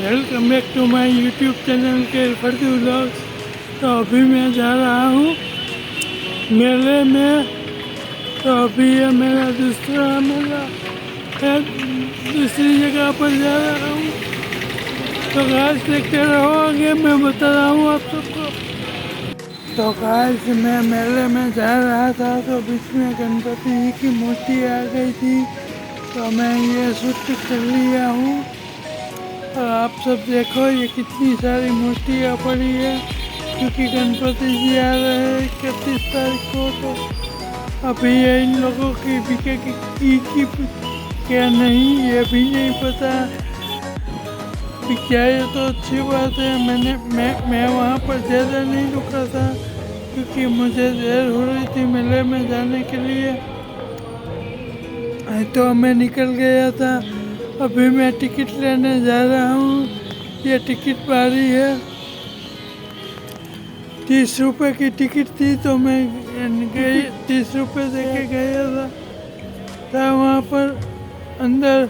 Welcome back to my YouTube channel के फर्जी vlogs. तो अभी मैं जा रहा हूँ मेले में। तो अभी ये मेरा दूसरा मेला है, दूसरी जगह पर जा रहा हूँ। तो गाइस देखते रहो, आगे मैं बता रहा हूँ आप सबको। तो गाइस मैं मेले में जा रहा था तो बीच में गणपति जी की मूर्ति आ गई थी, तो मैं ये शूट कर लिया हूँ। और आप सब देखो ये कितनी सारी मूर्तियाँ पड़ी है, क्योंकि गणपति जी आ रहे हैं 31 तारीख को। तो अभी ये इन लोगों की बिकेगी की क्या नहीं ये भी नहीं पता। क्या ये तो अच्छी बात है। मैं वहाँ पर ज़्यादा नहीं रुका था, क्योंकि मुझे देर हो रही थी मेले में जाने के लिए। तो मैं निकल गया था। अभी मैं टिकट लेने जा रहा हूँ। ये टिकट बारी है, 30 रुपये की टिकट थी, तो मैं 30 रुपये दे के गया था वहाँ पर अंदर।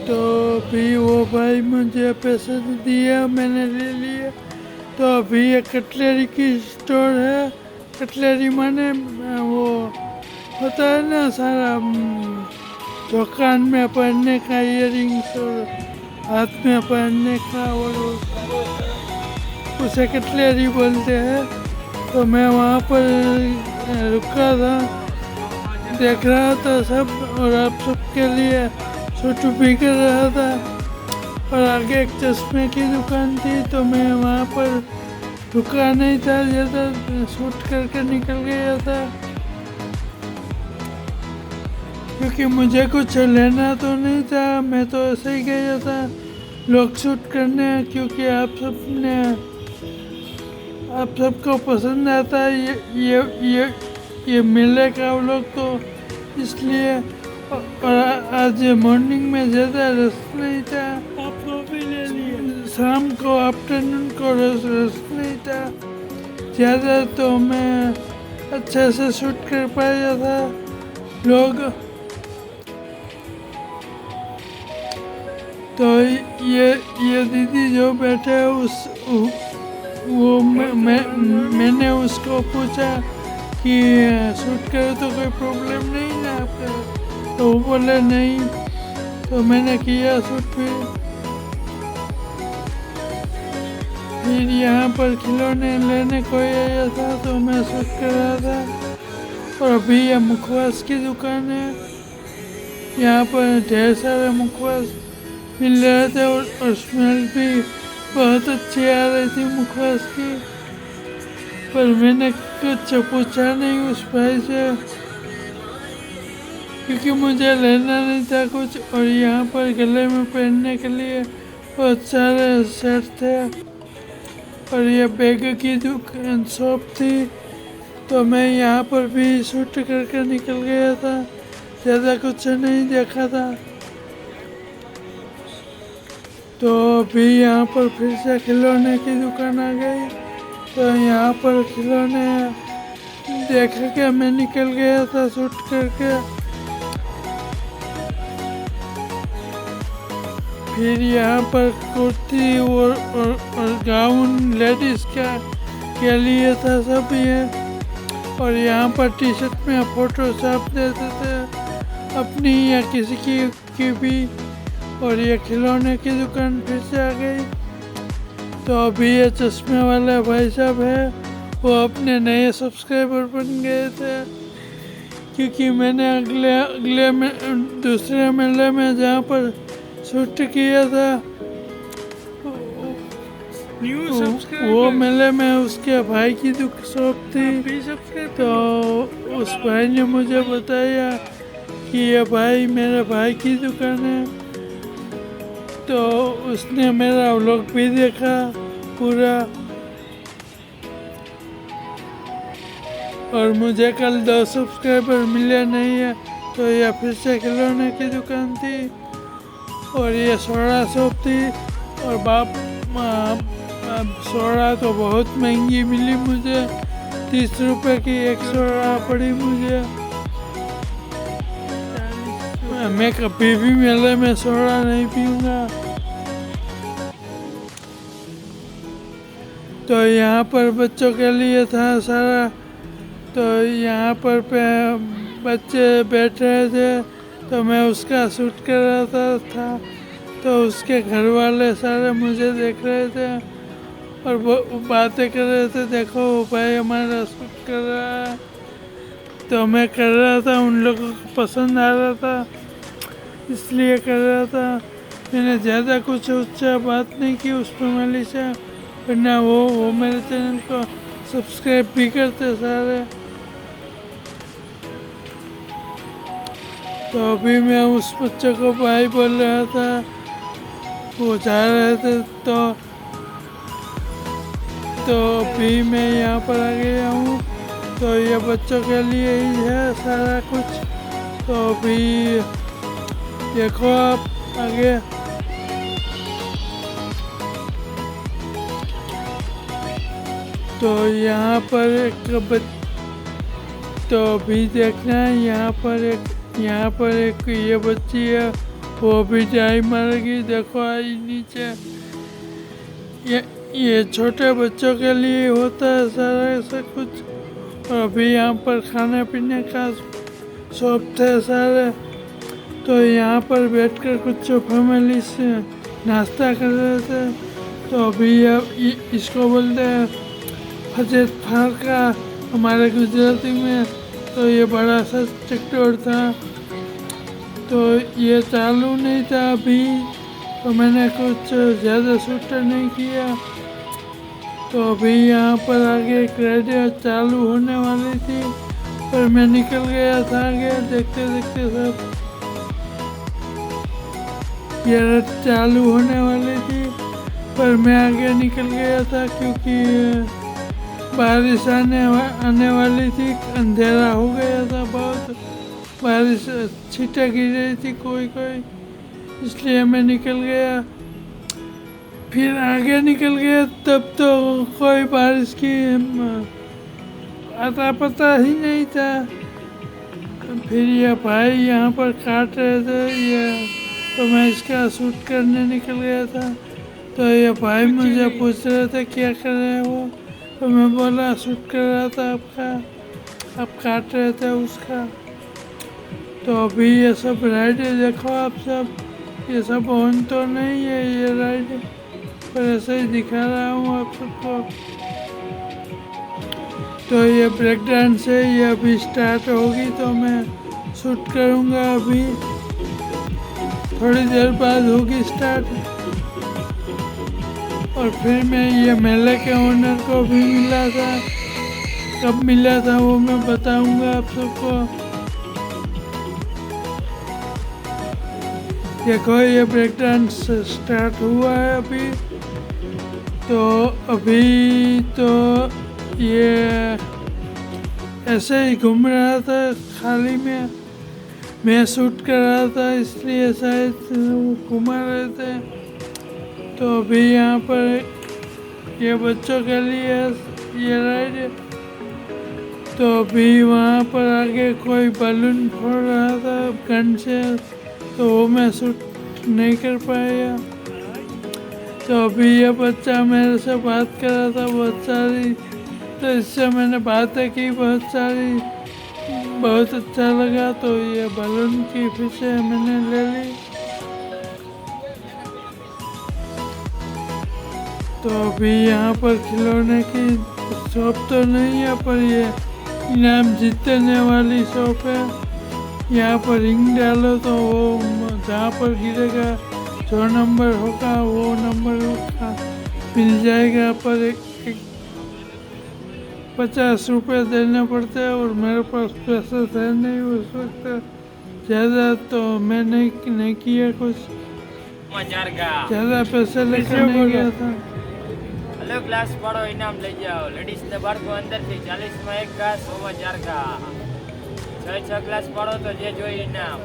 तो अभी वो भाई मुझे पैसे दिया, मैंने ले लिया। तो अभी ये कटलरी की स्टोर है। कटलरी माने वो होता है ना सारा दुकान में पहनने का, इयरिंग्स और हाथ में पहनने का, और उसे कटलरी बोलते हैं। तो मैं वहाँ पर रुका था, देख रहा था सब, और आप सबके लिए फोटो भी कर रहा था। और आगे एक चश्मे की दुकान थी, तो मैं वहाँ पर रुका नहीं था ज़्यादा, शूट करके निकल गया था, क्योंकि मुझे कुछ लेना तो नहीं था। मैं तो ऐसे ही गया था लोग शूट करने, क्योंकि आप सबको पसंद आता है ये मेले का व्लॉग, तो इसलिए। और आज मॉर्निंग में ज़्यादा रश नहीं था, आपको भी ले लिया। शाम को आफ्टरनून को रश नहीं था ज़्यादा, तो मैं अच्छे से शूट कर पाया था लोग। तो ये दीदी जो बैठे मैंने उसको पूछा कि शूट करो तो कोई प्रॉब्लम नहीं ना आपका, तो वो बोले नहीं। तो मैंने किया शूट। फिर यहाँ पर खिलौने लेने कोई आया था, तो मैं शूट कर रहा था। और अभी ये मुखवास की दुकान है, यहाँ पर ढेर सारे मुखवास मिल रहे थे, और स्मेल भी बहुत अच्छी आ रही थी मुखवास की। पर मैंने कुछ पूछा नहीं उस भाई से, क्योंकि मुझे लेना नहीं था कुछ। और यहाँ पर गले में पहनने के लिए बहुत सारे सेट थे, और ये बैग की दुकान शॉप थी। तो मैं यहाँ पर भी शूट करके निकल गया था, ज़्यादा कुछ नहीं देखा था। तो अभी यहाँ पर फिर से खिलौने की दुकान आ गई, तो यहाँ पर खिलौने देख के मैं निकल गया था शूट करके। फिर यहाँ पर कुर्ती और गाउन लेडीज़ के लिए था सब ये। और यहाँ पर टी शर्ट में फ़ोटो छाप देते थे अपनी या किसी की भी। और ये खिलौने की दुकान फिर से आ गई। तो अभी ये चश्मे वाले भाई साहब है, वो अपने नए सब्सक्राइबर बन गए थे, क्योंकि मैंने अगले में दूसरे मेले में जहाँ पर शूट किया था, वो मेले में उसके भाई की शॉप थी। तो उस भाई ने मुझे बताया कि ये भाई मेरे भाई की दुकान है। तो उसने मेरा व्लॉग भी देखा पूरा, और मुझे कल 2 सब्सक्राइबर मिले नहीं है। तो यह फिर से खिलौने की दुकान थी, और ये सोडा शॉप थी। और सोडा तो बहुत महंगी मिली मुझे, 30 रुपये की एक सोडा पड़ी मुझे। मैं कभी भी मेले में सोडा नहीं पीऊँगा। तो यहाँ पर बच्चों के लिए था सारा। तो यहाँ पर बच्चे बैठ रहे थे तो मैं उसका शूट कर रहा था। तो उसके घर वाले सारे मुझे देख रहे थे और वो बातें कर रहे थे, देखो वो भाई हमारा शूट कर रहा है। तो मैं कर रहा था, उन लोगों को पसंद आ रहा था इसलिए कर रहा था। मैंने ज़्यादा कुछ ऊँचा बात नहीं की उस फैमिली से, वरना वो मेरे चैनल को सब्सक्राइब भी करते सारे। तो अभी मैं उस बच्चे को भाई बोल रहा था, वो जा रहे थे। तो अभी मैं यहाँ पर आ गया हूँ। तो ये बच्चों के लिए ही है सारा कुछ। तो अभी देखो आप आगे। तो यहाँ पर तो अभी देखना है, यहाँ पर एक ये बच्ची है, वो भी जाई मारेगी। देखो आई नीचे। ये छोटे बच्चों के लिए होता है सारा ऐसा कुछ। और अभी यहाँ पर खाने पीने का शॉप थे सारे। तो यहाँ पर बैठकर कुछ फैमिली से नाश्ता कर रहे थे। तो अभी इसको बोलते हैं फजेत फारका हमारे गुजराती में। तो ये बड़ा सा चक्कर था। तो ये चालू नहीं था अभी, तो मैंने कुछ ज़्यादा शूट नहीं किया। तो अभी यहाँ पर आगे एक रेडियो चालू होने वाली थी, पर मैं निकल गया था आगे। देखते देखते सब ये चालू होने वाली थी, पर मैं आगे निकल गया था क्योंकि बारिश आने वाली थी। अंधेरा हो गया था बहुत, बारिश छींटे गिर रही थी कोई, इसलिए मैं निकल गया। फिर आगे निकल गया तब तो कोई बारिश की अता पता ही नहीं था। फिर ये भाई यहाँ पर काट रहे थे ये, तो मैं इसका शूट करने निकल गया था। तो ये भाई मुझे पूछ रहे थे क्या कर रहे हो, तो मैं बोला शूट कर रहा था आपका, आप काट रहे थे उसका। तो अभी ये सब राइड देखो आप सब, ये सब ऑन तो नहीं है ये राइड, पर ऐसे ही दिखा रहा हूँ आप सबको। तो ये ब्रेक डांस है, ये अभी स्टार्ट होगी तो मैं शूट करूँगा। अभी थोड़ी देर बाद होगी स्टार्ट। और फिर मैं ये मेले के ओनर को भी मिला था, कब मिला था वो मैं बताऊँगा आप सबको। देखो ये ब्रेक डांस स्टार्ट हुआ है अभी। तो अभी तो ये ऐसे ही घूम रहा था खाली में, मैं शूट कर रहा था इसलिए शायद घुमा रहे थे। तो अभी यहाँ पर ये बच्चों के लिए ये राइड। तो अभी वहाँ पर आगे कोई बलून फोड़ रहा था गन से, तो वो मैं शूट नहीं कर पाया। तो अभी ये बच्चा मेरे से बात कर रहा था बहुत सारी, तो इससे मैंने बातें की बहुत सारी, बहुत अच्छा लगा। तो ये बलून की फिर से मैंने ले ली। तो अभी यहाँ पर खिलौने की शॉप तो नहीं है, पर ये इनाम जीतने वाली शॉप है। यहाँ पर रिंग डालो तो वो जहाँ पर गिरेगा जो नंबर होगा वो नंबर का मिल जाएगा। पर एक 50 रुपये देने पड़ते हैं और मेरे पास पैसे थे नहीं उस वक्त ज़्यादा, तो मैं नहीं किया कुछ ज़्यादा पैसे लेकर नहीं गया था। हेलो क्लास पढ़ो इनाम ले जाओ। लेडीज ने बाળકો અંદરથી 40 માં એક ઘા 100 માં 4 ઘા 6 क्लास पढ़ो तो जे जो इनाम।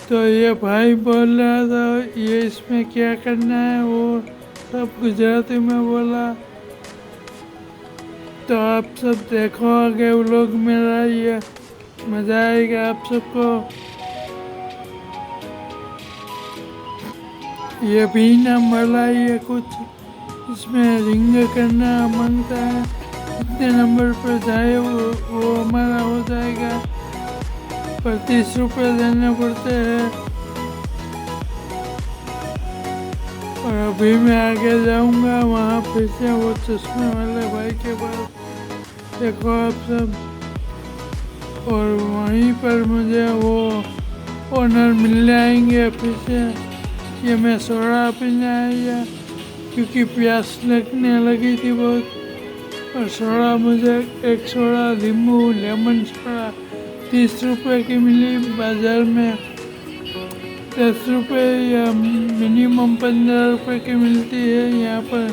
तो ये भाई बोल रहा था ये इसमें क्या करना है, वो सब गुजराती में बोला। तो आप सब देखो आगे व्लॉग मेरा ये मज़ा आएगा आप सबको। ये भी नाम वाला ये कुछ इसमें रिंग करना मांगता है, कितने नंबर पर जाए वो हमारा हो जाएगा, पर 30 रुपये देने पड़ते हैं। और अभी मैं आगे जाऊंगा वहाँ फिर से वो चश्मे वाले भाई के पास, देखो आप सब, और वहीं पर मुझे वो ओनर मिल जाएंगे फिर से। ये मैं सोडा पीने आया क्योंकि प्यास लगने लगी थी बहुत, और सोडा मुझे एक सोडा नींबू लेमन सोडा 30 रुपये की मिली। बाज़ार में 10 रुपये या मिनिमम 15 रुपये की मिलती है, यहाँ पर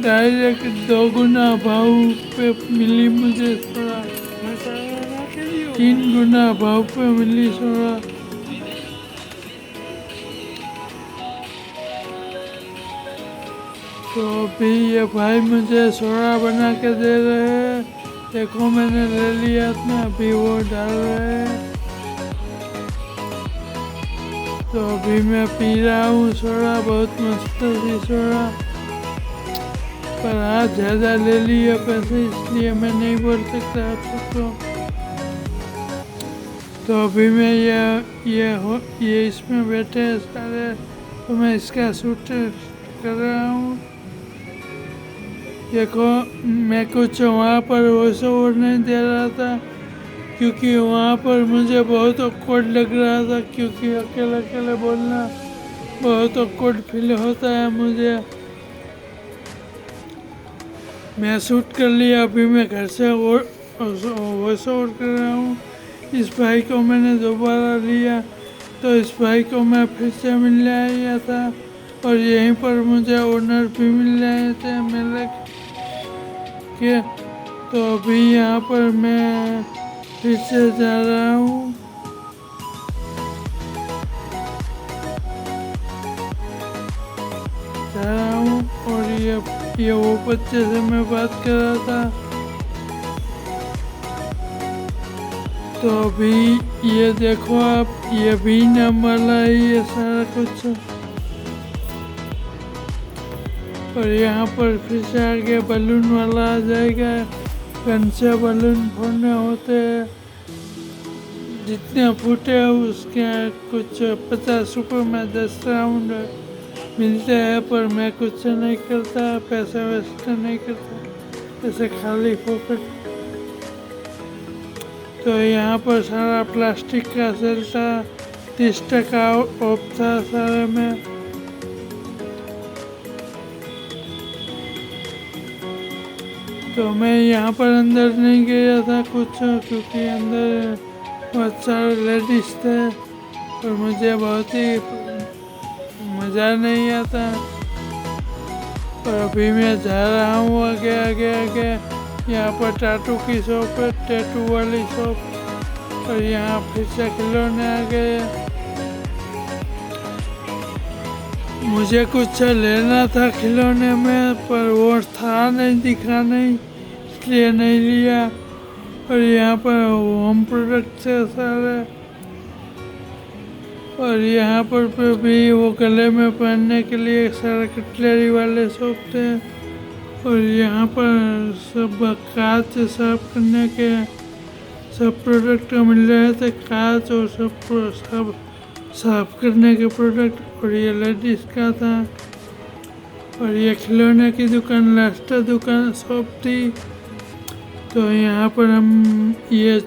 डायरेक्ट 2 गुना भाव पे मिली मुझे सोडा, 3 गुना भाव पे मिली सोडा। तो अभी ये भाई मुझे सोडा बना के दे रहे हैं, देखो मैंने ले लिया था, अभी वो डाल रहे हैं। तो अभी मैं पी रहा हूँ सोडा, बहुत मस्त थी सोडा, पर आज ज़्यादा ले लिया पैसे इसलिए मैं नहीं बोल सकता आप सबको। तो अभी मैं ये इसमें बैठे हैं सारे, तो मैं इसका शूट कर रहा हूँ। देखो मैं कुछ वहाँ पर वॉइस ओवर नहीं दे रहा था क्योंकि वहाँ पर मुझे बहुत ऑकवर्ड लग रहा था, क्योंकि अकेले अकेले बोलना बहुत ऑकवर्ड फील होता है मुझे। मैं शूट कर लिया, अभी मैं घर से वॉइस ओवर कर रहा हूँ। इस भाई को मैंने दोबारा लिया तो इस भाई को मैं फिर से मिल आया था, और यहीं पर मुझे ओनर भी मिल रहे थे मेरे के। तो अभी यहाँ पर मैं फिर से जा रहा हूँ। और ये वो बच्चे से मैं बात कर रहा था। तो अभी ये देखो आप, ये भी नाम वाला है ये सारा कुछ, और यहाँ पर फिर से आगे बलून वाला आ जाएगा। गन से बलून फोड़ने होते हैं, जितने फूटे उसके कुछ 50 रुपये में 10 राउंड मिलते हैं, पर मैं कुछ नहीं करता, पैसा वेस्ट नहीं करता, ऐसे खाली फोकट। तो यहाँ पर सारा प्लास्टिक का सेल था, 30% ऑफ था सारे में। तो मैं यहाँ पर अंदर नहीं गया था कुछ, क्योंकि अंदर बहुत सारे लेडीज थे और मुझे बहुत ही मज़ा नहीं आता। और अभी मैं जा रहा हूँ आगे आगे आगे। यहाँ पर टैटू की शॉप है, टैटू वाली शॉप, और यहाँ फिर से खिलौने आ गए। मुझे कुछ लेना था खिलौने में, पर वो था नहीं, दिखा नहीं, इसलिए नहीं लिया। और यहाँ पर होम प्रोडक्ट है सारे, और यहाँ पर भी वो गले में पहनने के लिए सारे कटलरी वाले शॉप थे। और यहाँ पर सब कांच साफ करने के सब प्रोडक्ट मिल रहे थे, कांच और सब साफ करने के प्रोडक्ट। और ये लेडीज का था, और ये खिलौने की दुकान लास्ट दुकान शॉप थी। तो यहाँ पर हम ये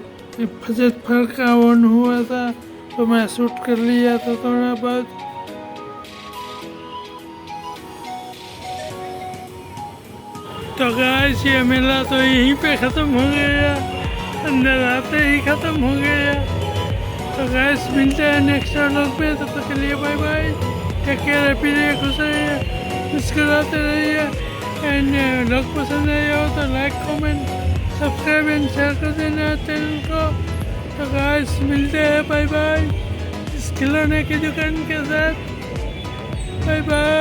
फजत फर का ऑन हुआ था, तो मैं शूट कर लिया था थोड़ा बहुत। तो गाइस ये मेला तो यहीं पे ख़त्म हो गया, अंदर आते ही ख़त्म हो गया। तो गाइस मिलते हैं नेक्स्ट व्लॉग में, तब तक के लिए bye bye, take care, happy रहिए, खुश रहिए, मुस्कुराते रहिए। एंड व्लॉग पसंद आया हो तो like comment subscribe and share कर देना चैनल को। तो गाइस मिलते हैं, बाय बाय, इस खिलौने की दुकान के साथ, बाय बाय।